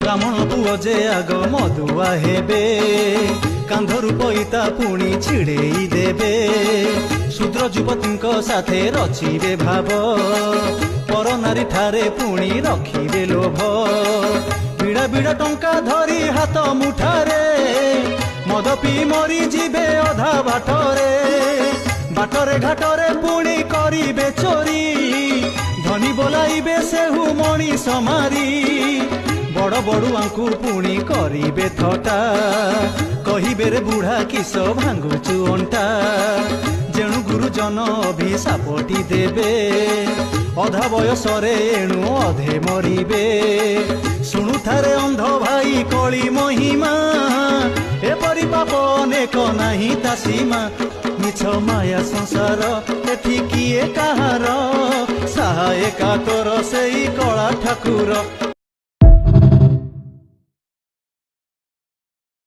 ब्राह्मण पुओ जे आग मदुआ हेबे कांधरु पैता पुणी छिड़ेई देबे शूद्र युवती साथे रचिबे भाव पर नारी ठारे पुणी रखिबे लोभ बिड़ा बिड़ा टंका धरी हाथ मुठारे मद पी मरी जीवे अधा बाटरे बाटरे घाटरे पुणी करिबे चोरी धनी बोलाइबे सेहु मणिष मारी बड़ बड़ुआंकु पुणी करिबे थटा कहिबे रे बुढ़ा किस भांगुचु अंटा जेणु गुरुजन अभिशापटी देबे अधा बयसरे एणु अधे मरिबे शुणुथारे अंध भाई कली महिमा एपरि पाप अनेक नाही ता सीमा मिछ माया संसार एठी किए काहार सहायका तोर सेई कला ठाकुर।